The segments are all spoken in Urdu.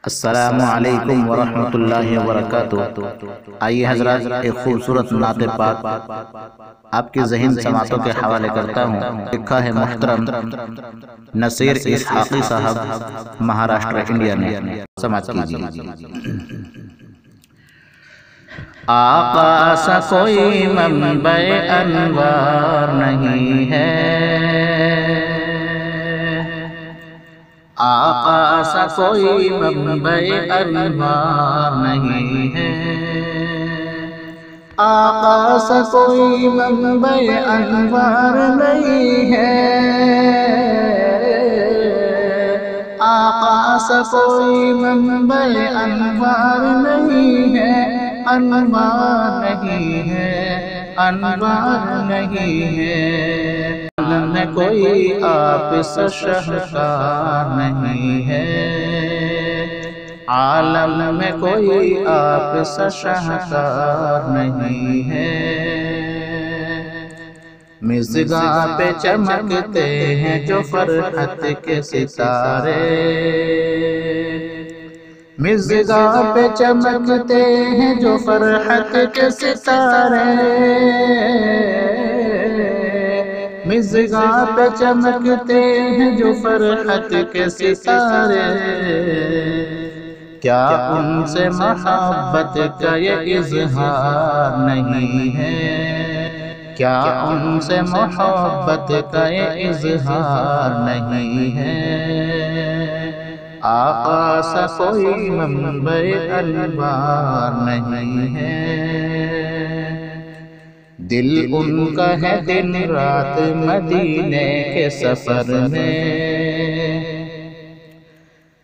السلام علیکم ورحمۃ اللہ وبرکاتہ۔ آئیے حضرات ایک خوبصورت نعت پاک آپ کی ذہن سماعتوں کے حوالے کرتا ہوں۔ لکھا ہے محترم نصیر اسحاقی صاحب، مہاراشٹر، انڈیا نے۔ سماعت کیجیے۔ آقا سا کوئی منبع انوار نہیں ہے، آقا سا کوئی منبع انوار نہیں ہے، آقا سا کوئی منبع انوار نہیں ہے، آقا سا کوئی منبع انوار نہیں ہے، انوار نہیں ہے، انوار نہیں ہے، عالم میں کوئی آپ سا شاہکار نہیں ہے، عالم میں کوئی آپ سا شاہکار نہیں ہے، مژگاں پہ چمکتے ہیں جو فرحت کے ستارے، مژگاں پہ چمکتے ہیں جو فرحت کے ستارے، مژگاں پہ چمکتے ہیں جو فرحت کے ستارے، کیا ان سے محبت کا یہ اظہار نہیں ہے، کیا ان سے محبت کا یہ اظہار نہیں ہے، آقا سا کوئی منبع انوار نہیں ہے، دل ان کا ہے دن رات مدینے کے سفر میں،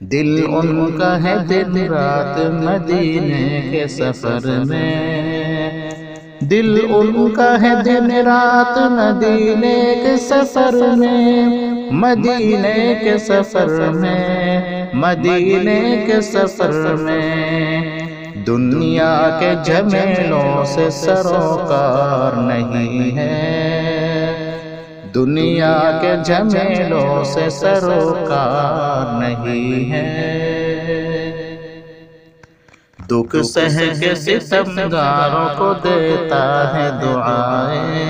دل ان کا ہے دن رات مدینے کے سفر میں، دل ان کا ہے دن رات مدینے کے سفر میں، مدینے کے سفر میں، مدینے کے سفر میں، دنیا کے جھمیلوں سے سروکار نہیں ہے، دنیا کے جھمیلوں سے سروکار نہیں ہے، دکھ سہ کے ستمگاروں کو دیتا ہے دعائیں،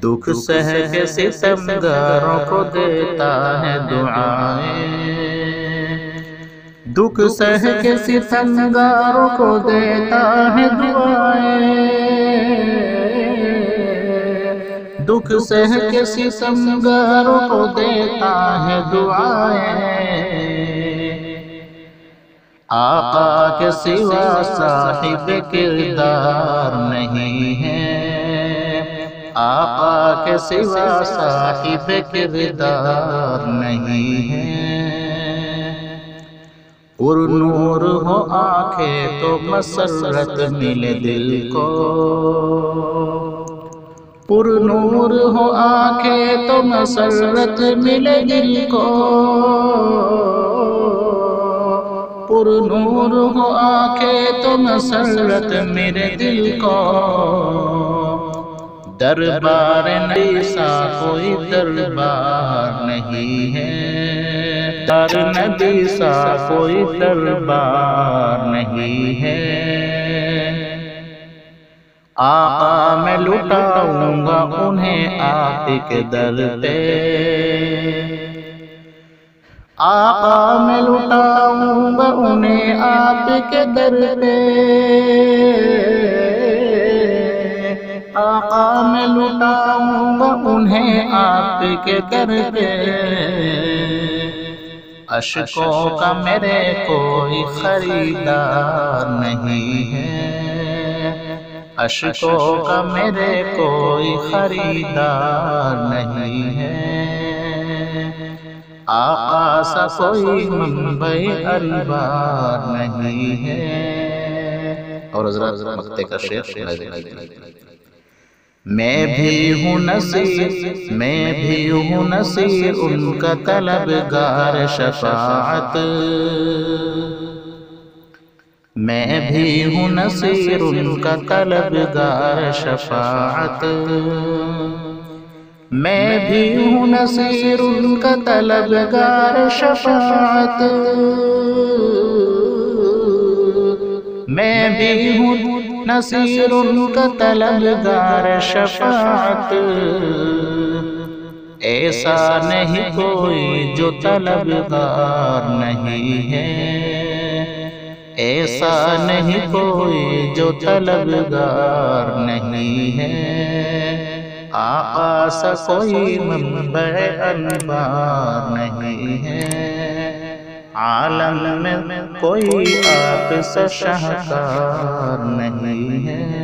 دکھ سہ کے ستمگاروں کو دیتا ہے دعائیں، دکھ سہ کے ستمگاروں کو دیتا ہے دعائیں، دکھ سہ کے ستمگاروں کو دیتا ہے دعائیں، آقا کے سوا صاحب کردار نہیں ہے، آقا کے سوا صاحب کردار نہیں ہے، پر نور ہو آنکھیں تو مسرت ملے دل کو، پر نور ہو آنکھیں تو مسرت ملے دل کو، پر نور ہو آنکھیں تو مسرت میرے دل کو، دربار نبی سا کوئی دربار نہیں ہے، در نبی سا کوئی دربار نہیں ہے، آقا میں لٹاؤں گا انہیں آپ کے در پہ، آقا میں لٹاؤں گا انہیں آپ کے در پہ، آقا میں لٹاؤں گا انہیں آپ کے در پہ، اشکوں کا میرے کوئی خریدار نہیں ہے، اشکوں کا میرے کوئی خریدار نہیں ہے، آقا سا کوئی منبع انوار نہیں ہے۔ اور حضرات مقطع کا شعر، میں بھی ہوں نصیر، میں بھی ہوں نصیر ان کا طلبگار شفاعت، میں بھی ہوں نصیر ان کا طلبگار شفاعت، میں بھی ہوں نصیر ان کا طلبگار شفاعت، میں بھی ہوں نصیر ان کا طلبگار شفاعت، ایسا نہیں کوئی جو طلبگار نہیں ہے، ایسا نہیں کوئی جو طلبگار نہیں ہے، آقا سا کوئی منبع انوار نہیں ہے، عالم میں کوئی آپ سا شاہکار نہیں ہے۔